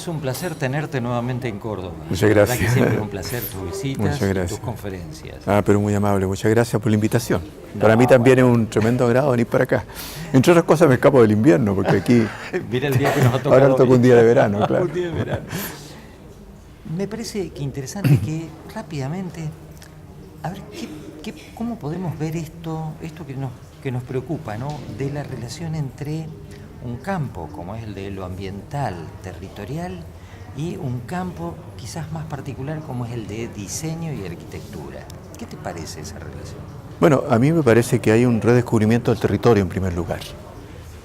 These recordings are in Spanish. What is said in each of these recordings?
un placer tenerte nuevamente en Córdoba. Muchas La verdad gracias. que siempre es un placer tus visitas y tus conferencias. Pero muy amable, muchas gracias por la invitación. Para mí también es un tremendo agrado venir para acá. Entre otras cosas me escapo del invierno, porque aquí... Mira el día que nos ha tocado. Ahora toca un día de verano, claro. Un día de verano. Me parece que interesante que rápidamente, a ver, ¿cómo podemos ver esto que nos preocupa, ¿no? De la relación entre un campo como es el de lo ambiental, territorial, y un campo quizás más particular como es el de diseño y arquitectura. ¿Qué te parece esa relación? Bueno, a mí me parece que hay un redescubrimiento del territorio en primer lugar.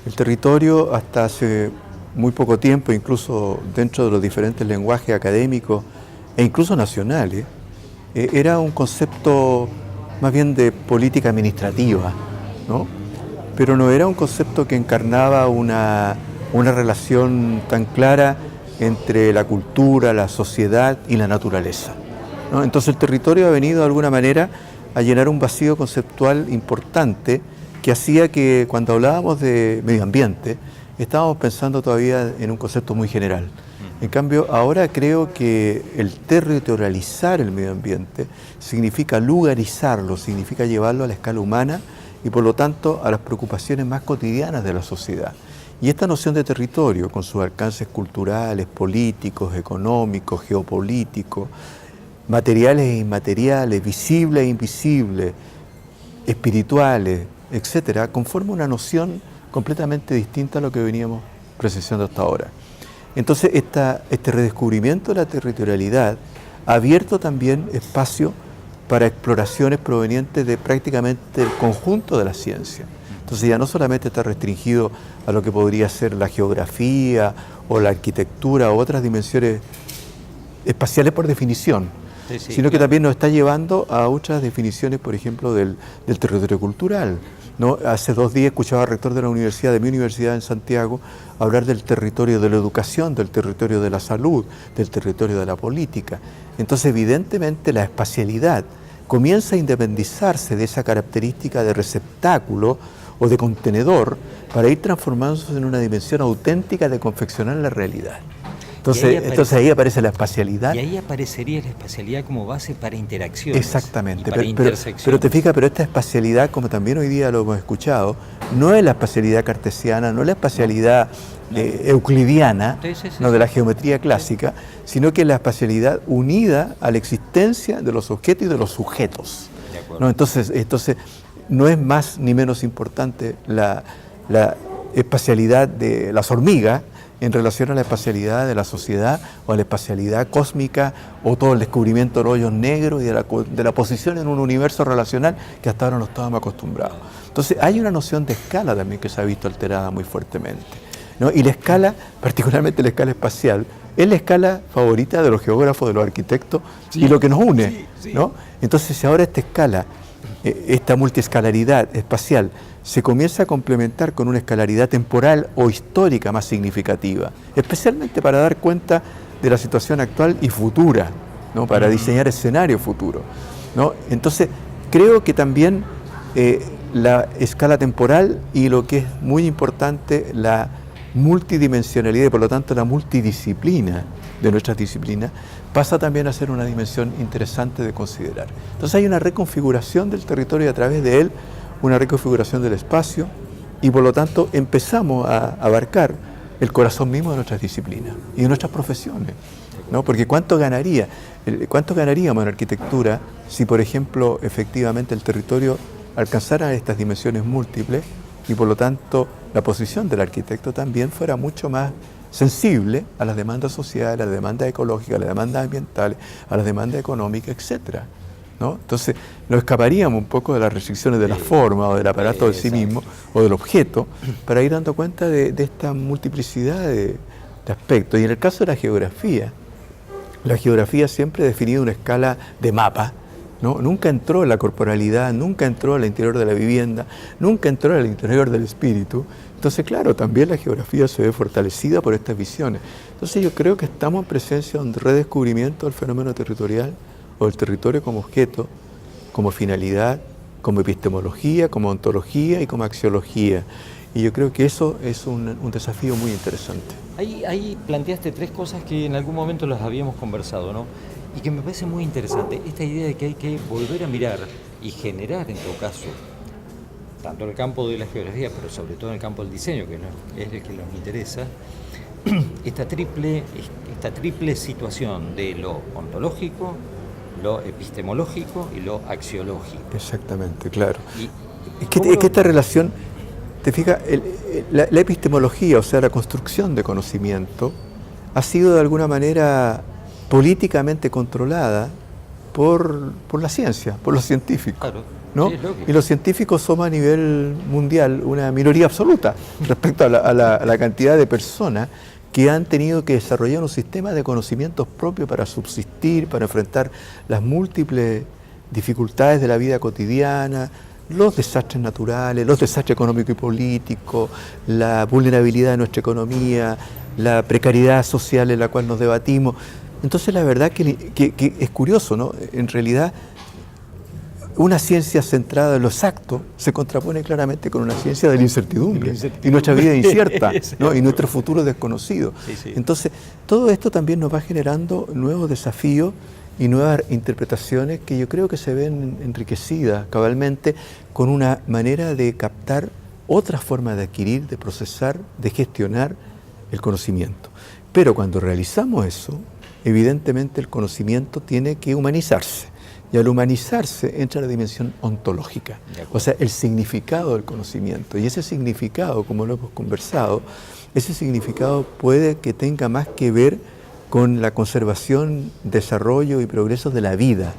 El territorio hasta hace muy poco tiempo, incluso dentro de los diferentes lenguajes académicos e incluso nacionales, era un concepto más bien de política administrativa, ¿no? Pero no era un concepto que encarnaba una relación tan clara entre la cultura, la sociedad y la naturaleza, ¿no? Entonces el territorio ha venido de alguna manera a llenar un vacío conceptual importante que hacía que cuando hablábamos de medio ambiente estábamos pensando todavía en un concepto muy general. En cambio, ahora creo que el territorializar el medio ambiente significa lugarizarlo, significa llevarlo a la escala humana y por lo tanto a las preocupaciones más cotidianas de la sociedad. Y esta noción de territorio, con sus alcances culturales, políticos, económicos, geopolíticos, materiales e inmateriales, visibles e invisibles, espirituales, etcétera, conforma una noción completamente distinta a lo que veníamos presenciando hasta ahora. Entonces, este redescubrimiento de la territorialidad ha abierto también espacio para exploraciones provenientes de prácticamente el conjunto de la ciencia. Entonces ya no solamente está restringido a lo que podría ser la geografía o la arquitectura o otras dimensiones espaciales por definición, sino que también nos está llevando a otras definiciones, por ejemplo, del territorio cultural, ¿no? Hace 2 días escuchaba al rector de la universidad, de mi universidad en Santiago, hablar del territorio de la educación, del territorio de la salud, del territorio de la política. Entonces, evidentemente, la espacialidad comienza a independizarse de esa característica de receptáculo o de contenedor para ir transformándose en una dimensión auténtica de confeccionar la realidad. Entonces ahí aparece la espacialidad. Y ahí aparecería la espacialidad como base para interacciones. Exactamente, para intersecciones. Pero te fijas, pero esta espacialidad, como también hoy día lo hemos escuchado, no es la espacialidad cartesiana, no es la espacialidad euclidiana, no de la geometría clásica, sino que es la espacialidad unida a la existencia de los objetos y de los sujetos, ¿no? Entonces no es más ni menos importante la espacialidad de las hormigas en relación a la espacialidad de la sociedad o a la espacialidad cósmica o todo el descubrimiento de los hoyos negros y de la posición en un universo relacional que hasta ahora no estábamos acostumbrados. Entonces hay una noción de escala también que se ha visto alterada muy fuertemente, ¿no? Y la escala, particularmente la escala espacial, es la escala favorita de los geógrafos, de los arquitectos, y lo que nos une, ¿no? Entonces si ahora esta escala, esta multiescalaridad espacial, se comienza a complementar con una escalaridad temporal o histórica más significativa, especialmente para dar cuenta de la situación actual y futura, ¿no? Para diseñar escenarios futuros, ¿no? Entonces, creo que también la escala temporal y lo que es muy importante, la multidimensionalidad y por lo tanto la multidisciplina de nuestras disciplinas, pasa también a ser una dimensión interesante de considerar. Entonces hay una reconfiguración del territorio y a través de él una reconfiguración del espacio y por lo tanto empezamos a abarcar el corazón mismo de nuestras disciplinas y de nuestras profesiones, ¿no? Porque ¿cuánto ganaríamos en arquitectura si, por ejemplo, efectivamente el territorio alcanzara estas dimensiones múltiples y por lo tanto la posición del arquitecto también fuera mucho más sensible a las demandas sociales, a las demandas ecológicas, a las demandas ambientales, a las demandas económicas, etcétera, ¿no? Entonces nos escaparíamos un poco de las restricciones de la forma o del aparato de sí mismo o del objeto para ir dando cuenta de esta multiplicidad de aspectos. Y en el caso de la geografía siempre ha definido una escala de mapa, ¿no? Nunca entró en la corporalidad, nunca entró al interior de la vivienda, nunca entró al interior del espíritu. Entonces, claro, también la geografía se ve fortalecida por estas visiones. Entonces yo creo que estamos en presencia de un redescubrimiento del fenómeno territorial o del territorio como objeto, como finalidad, como epistemología, como ontología y como axiología. Y yo creo que eso es un desafío muy interesante. Ahí planteaste 3 cosas que en algún momento las habíamos conversado, ¿no? Y que me parece muy interesante. Esta idea de que hay que volver a mirar y generar, en todo caso, tanto en el campo de la geografía, pero sobre todo en el campo del diseño, que es el que nos interesa, esta triple situación de lo ontológico, lo epistemológico y lo axiológico. Exactamente, claro. Es que esta relación, te fijas, la epistemología, o sea, la construcción de conocimiento, ha sido de alguna manera políticamente controlada por la ciencia, por los científicos. Claro, ¿no? sí, Y los científicos somos a nivel mundial una minoría absoluta respecto a la cantidad de personas que han tenido que desarrollar un sistema de conocimientos propios para subsistir, para enfrentar las múltiples dificultades de la vida cotidiana, los desastres naturales, los desastres económicos y políticos, la vulnerabilidad de nuestra economía, la precariedad social en la cual nos debatimos. Entonces la verdad que es curioso, ¿no? En realidad una ciencia centrada en lo exacto se contrapone claramente con una ciencia de la incertidumbre. Y nuestra vida es incierta, ¿no? Y nuestro futuro es desconocido. Sí. Entonces todo esto también nos va generando nuevos desafíos y nuevas interpretaciones que yo creo que se ven enriquecidas cabalmente con una manera de captar otras formas de adquirir, de procesar, de gestionar el conocimiento. Pero cuando realizamos eso, evidentemente el conocimiento tiene que humanizarse. Y al humanizarse entra la dimensión ontológica, o sea, el significado del conocimiento. Y ese significado, como lo hemos conversado, ese significado puede que tenga más que ver con la conservación, desarrollo y progreso de la vida,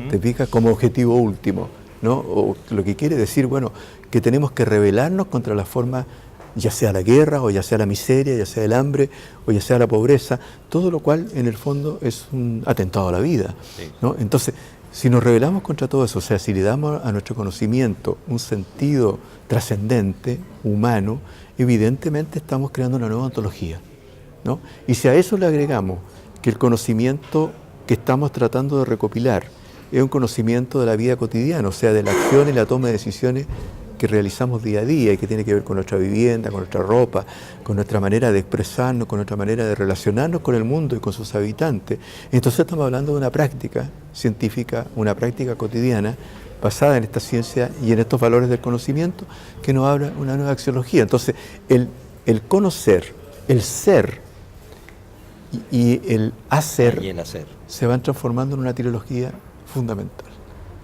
te fijas, como objetivo último, ¿no? O lo que quiere decir, bueno, que tenemos que rebelarnos contra la forma, ya sea la guerra, o ya sea la miseria, ya sea el hambre, o ya sea la pobreza, todo lo cual en el fondo es un atentado a la vida, ¿no? Entonces, si nos rebelamos contra todo eso, o sea, si le damos a nuestro conocimiento un sentido trascendente, humano, evidentemente estamos creando una nueva ontología, ¿no? Y si a eso le agregamos que el conocimiento que estamos tratando de recopilar es un conocimiento de la vida cotidiana, o sea, de la acción y la toma de decisiones que realizamos día a día y que tiene que ver con nuestra vivienda, con nuestra ropa, con nuestra manera de expresarnos, con nuestra manera de relacionarnos con el mundo y con sus habitantes. Entonces estamos hablando de una práctica científica, una práctica cotidiana basada en esta ciencia y en estos valores del conocimiento que nos habla una nueva axiología. Entonces el conocer, el ser y el hacer se van transformando en una trilogía fundamental,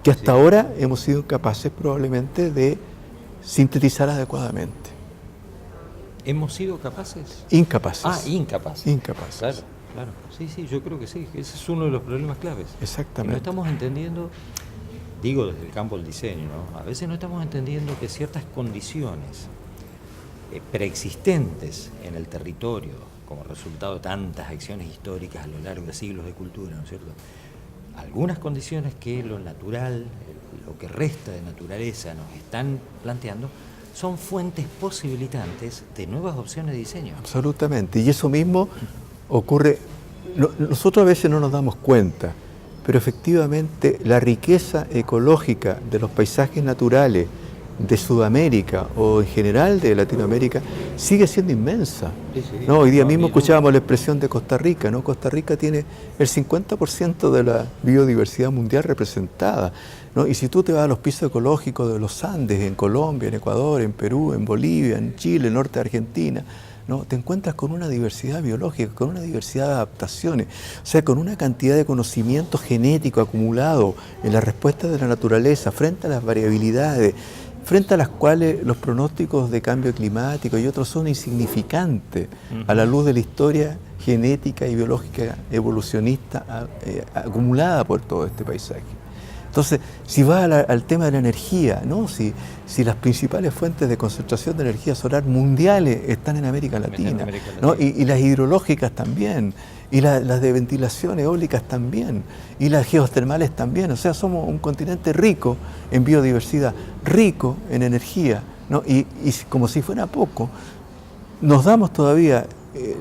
que hasta ahora hemos sido capaces probablemente de sintetizar adecuadamente. ¿Hemos sido capaces? Incapaces. Ah, incapaces. Incapaces. Claro. Sí, yo creo que sí. Ese es uno de los problemas claves. Exactamente. No estamos entendiendo, digo desde el campo del diseño, ¿no? A veces no estamos entendiendo que ciertas condiciones preexistentes en el territorio, como resultado de tantas acciones históricas a lo largo de siglos de cultura, ¿no es cierto? Algunas condiciones que lo natural, lo que resta de naturaleza nos están planteando, son fuentes posibilitantes de nuevas opciones de diseño. Absolutamente, y eso mismo ocurre, nosotros a veces no nos damos cuenta, pero efectivamente la riqueza ecológica de los paisajes naturales de Sudamérica o en general de Latinoamérica sigue siendo inmensa. ¿No? Hoy día mismo escuchábamos la expresión de Costa Rica, ¿no? Costa Rica tiene el 50% de la biodiversidad mundial representada, ¿no? Y si tú te vas a los pisos ecológicos de los Andes, en Colombia, en Ecuador, en Perú, en Bolivia, en Chile, en norte de Argentina, ¿no? Te encuentras con una diversidad biológica, con una diversidad de adaptaciones, o sea, con una cantidad de conocimiento genético acumulado en la respuesta de la naturaleza frente a las variabilidades, frente a las cuales los pronósticos de cambio climático y otros son insignificantes a la luz de la historia genética y biológica evolucionista acumulada por todo este paisaje. Entonces, si vas al tema de la energía, ¿no? Si las principales fuentes de concentración de energía solar mundiales están en América Latina, ¿no? Y las hidrológicas también, y las de ventilación eólicas también, y las geotermales también. O sea, somos un continente rico en biodiversidad, rico en energía, ¿no? Y como si fuera poco, nos damos todavía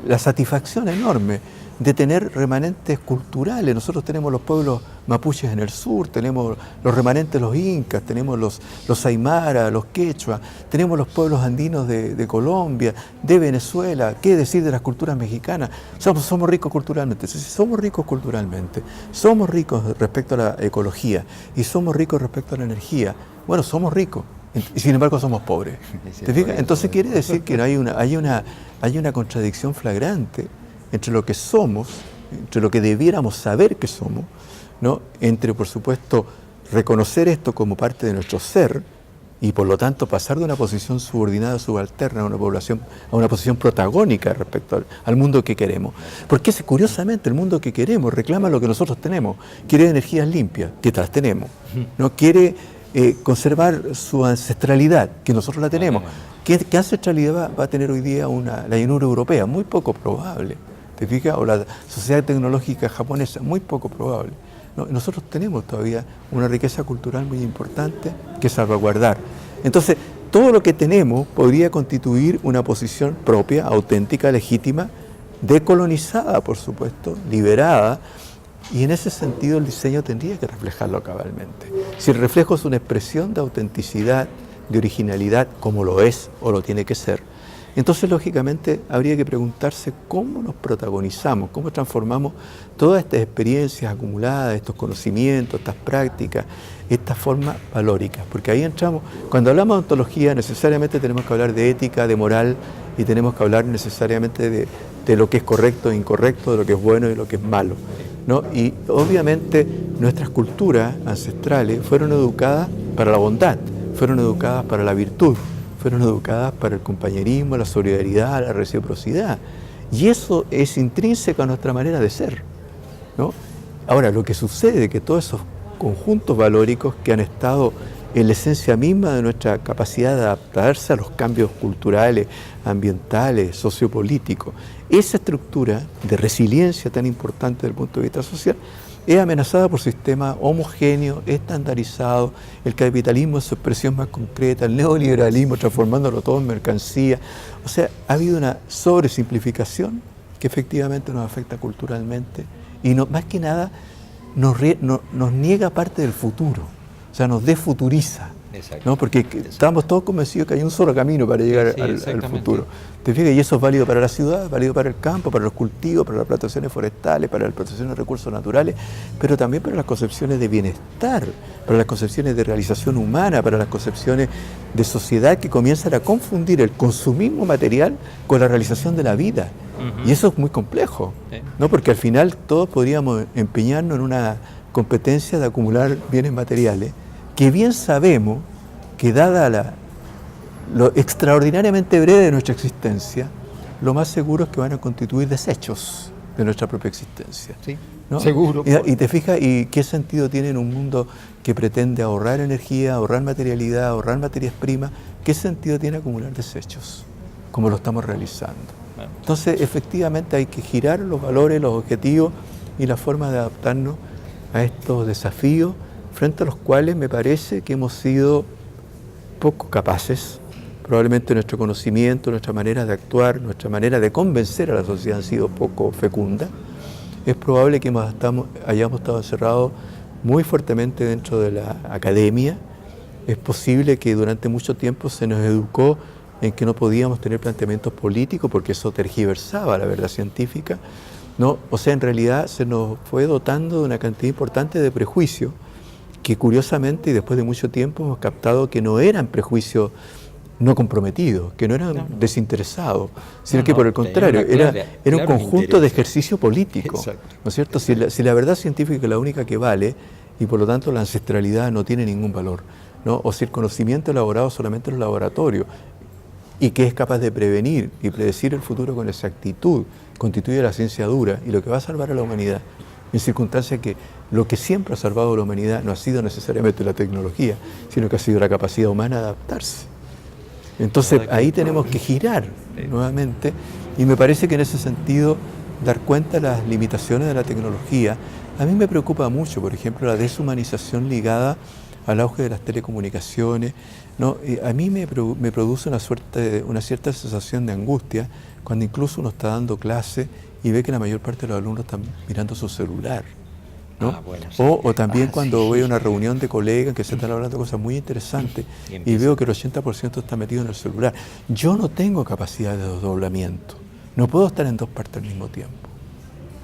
la satisfacción enorme de tener remanentes culturales. Nosotros tenemos los pueblos mapuches en el sur, tenemos los remanentes de los incas, tenemos los aymara, los quechua, tenemos los pueblos andinos de Colombia, de Venezuela, qué decir de las culturas mexicanas. Somos ricos culturalmente, sí, somos ricos culturalmente, somos ricos respecto a la ecología y somos ricos respecto a la energía. Bueno, somos ricos y sin embargo somos pobres. ¿Te fijas? Entonces quiere decir que hay una contradicción flagrante entre lo que somos, entre lo que debiéramos saber que somos, ¿no? Entre, por supuesto, reconocer esto como parte de nuestro ser y, por lo tanto, pasar de una posición subordinada, subalterna, a una posición protagónica respecto al mundo que queremos. Porque, curiosamente, el mundo que queremos reclama lo que nosotros tenemos. Quiere energías limpias, que las tenemos. ¿No? Quiere conservar su ancestralidad, que nosotros la tenemos. ¿Qué ancestralidad va a tener hoy día la llanura europea? Muy poco probable. ¿Te fijas? O la sociedad tecnológica japonesa, muy poco probable. No, nosotros tenemos todavía una riqueza cultural muy importante que salvaguardar. Entonces, todo lo que tenemos podría constituir una posición propia, auténtica, legítima, decolonizada, por supuesto, liberada, y en ese sentido el diseño tendría que reflejarlo cabalmente. Si el reflejo es una expresión de autenticidad, de originalidad, como lo es o lo tiene que ser, entonces, lógicamente, habría que preguntarse cómo nos protagonizamos, cómo transformamos todas estas experiencias acumuladas, estos conocimientos, estas prácticas, estas formas valóricas. Porque ahí entramos, cuando hablamos de ontología, necesariamente tenemos que hablar de ética, de moral, y tenemos que hablar necesariamente de lo que es correcto e incorrecto, de lo que es bueno y lo que es malo, ¿no? Y obviamente nuestras culturas ancestrales fueron educadas para la bondad, fueron educadas para la virtud, fueron educadas para el compañerismo, la solidaridad, la reciprocidad. Y eso es intrínseco a nuestra manera de ser, ¿no? Ahora, lo que sucede es que todos esos conjuntos valóricos que han estado en la esencia misma de nuestra capacidad de adaptarse a los cambios culturales, ambientales, sociopolíticos, esa estructura de resiliencia tan importante desde el punto de vista social, es amenazada por sistemas homogéneos, estandarizados, el capitalismo en su expresión más concreta, el neoliberalismo transformándolo todo en mercancía. O sea, ha habido una sobresimplificación que efectivamente nos afecta culturalmente y más que nada nos niega parte del futuro, o sea, nos desfuturiza. ¿No? Porque estamos todos convencidos que hay un solo camino para llegar al futuro. ¿Te fijas? Y eso es válido para la ciudad, válido para el campo, para los cultivos, para las plantaciones forestales, para la protección de recursos naturales, pero también para las concepciones de bienestar, para las concepciones de realización humana, para las concepciones de sociedad que comienzan a confundir el consumismo material con la realización de la vida. Y eso es muy complejo, ¿no? Porque al final todos podríamos empeñarnos en una competencia de acumular bienes materiales, que bien sabemos que dada lo extraordinariamente breve de nuestra existencia, lo más seguro es que van a constituir desechos de nuestra propia existencia. Sí, ¿no? Seguro. Y te fijas, ¿y qué sentido tiene en un mundo que pretende ahorrar energía, ahorrar materialidad, ahorrar materias primas? ¿Qué sentido tiene acumular desechos, como lo estamos realizando? Entonces, efectivamente, hay que girar los valores, los objetivos y la forma de adaptarnos a estos desafíos, frente a los cuales me parece que hemos sido poco capaces. Probablemente nuestro conocimiento, nuestra manera de actuar, nuestra manera de convencer a la sociedad han sido poco fecunda. Es probable que hayamos estado encerrados muy fuertemente dentro de la academia. Es posible que durante mucho tiempo se nos educó en que no podíamos tener planteamientos políticos porque eso tergiversaba la verdad científica, ¿no? O sea, en realidad se nos fue dotando de una cantidad importante de prejuicios que curiosamente y después de mucho tiempo hemos captado que no eran prejuicios no comprometidos, que no eran desinteresados, sino que por el contrario, era un conjunto de ejercicio político, ¿no es cierto? Si la verdad científica es la única que vale y por lo tanto la ancestralidad no tiene ningún valor, ¿no? O si el conocimiento elaborado solamente en los laboratorios y que es capaz de prevenir y predecir el futuro con exactitud, constituye la ciencia dura y lo que va a salvar a la humanidad, en circunstancias que lo que siempre ha salvado a la humanidad no ha sido necesariamente la tecnología, sino que ha sido la capacidad humana de adaptarse. Entonces ahí tenemos que girar nuevamente y me parece que en ese sentido dar cuenta de las limitaciones de la tecnología. A mí me preocupa mucho, por ejemplo, la deshumanización ligada al auge de las telecomunicaciones, ¿no? A mí me produce una cierta sensación de angustia cuando incluso uno está dando clase y ve que la mayor parte de los alumnos están mirando su celular, ¿no? Bueno, sí. O también cuando sí. voy a una reunión de colegas que se están hablando de cosas muy interesantes y veo que el 80% está metido en el celular. Yo no tengo capacidad de desdoblamiento, no puedo estar en dos partes al mismo tiempo,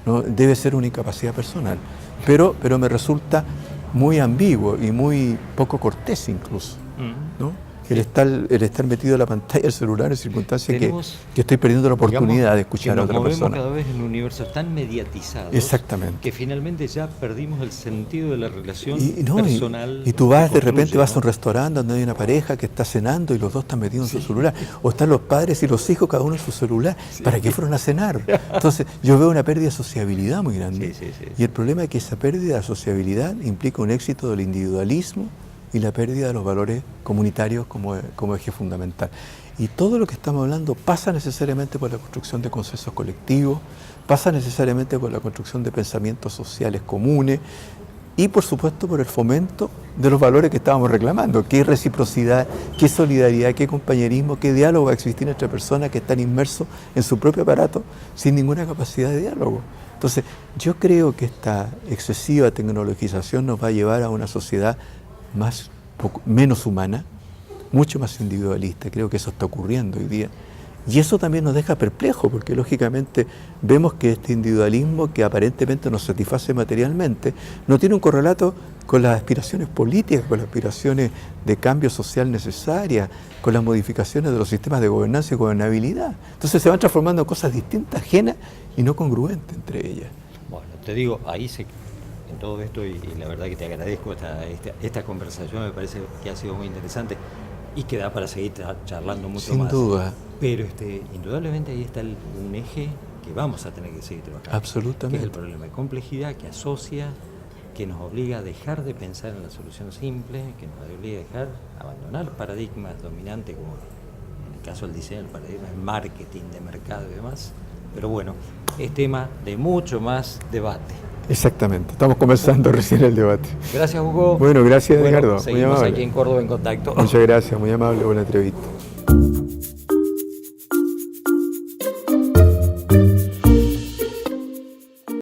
¿no? Debe ser una incapacidad personal, pero me resulta muy ambiguo y muy poco cortés incluso, ¿no? El estar metido en la pantalla del celular en circunstancias que estoy perdiendo la oportunidad de escuchar a otra persona. Nos movemos cada vez en un universo tan mediatizado. Exactamente. Que finalmente ya perdimos el sentido de la relación personal. Y tú vas, de repente vas a un restaurante donde hay una pareja que está cenando y los dos están metidos en su celular. O están los padres y los hijos, cada uno en su celular. ¿Para qué fueron a cenar? Entonces, yo veo una pérdida de sociabilidad muy grande. Y el problema es que esa pérdida de sociabilidad implica un éxito del individualismo y la pérdida de los valores comunitarios como eje fundamental. Y todo lo que estamos hablando pasa necesariamente por la construcción de consensos colectivos, pasa necesariamente por la construcción de pensamientos sociales comunes y, por supuesto, por el fomento de los valores que estábamos reclamando, qué reciprocidad, qué solidaridad, qué compañerismo, qué diálogo va a existir entre personas que están inmersos en su propio aparato sin ninguna capacidad de diálogo. Entonces, yo creo que esta excesiva tecnologización nos va a llevar a una sociedad menos humana, mucho más individualista. Creo que eso está ocurriendo hoy día. Y eso también nos deja perplejos, porque lógicamente vemos que este individualismo que aparentemente nos satisface materialmente, no tiene un correlato con las aspiraciones políticas, con las aspiraciones de cambio social necesarias, con las modificaciones de los sistemas de gobernanza y gobernabilidad. Entonces se van transformando en cosas distintas, ajenas y no congruentes entre ellas. Bueno, te digo, en todo esto, y la verdad que te agradezco esta conversación, me parece que ha sido muy interesante y que da para seguir charlando mucho más. Sin duda. Pero indudablemente ahí está un eje que vamos a tener que seguir trabajando. Absolutamente. Que es el problema de complejidad que asocia, que nos obliga a dejar de pensar en la solución simple, que nos obliga a abandonar paradigmas dominantes, como en el caso del diseño, el paradigma del marketing, de mercado y demás. Pero bueno, es tema de mucho más debate. Exactamente, estamos comenzando recién el debate. Gracias, Hugo. Bueno, gracias, Edgardo. Seguimos aquí en Córdoba en contacto. Muchas gracias, muy amable, buena entrevista.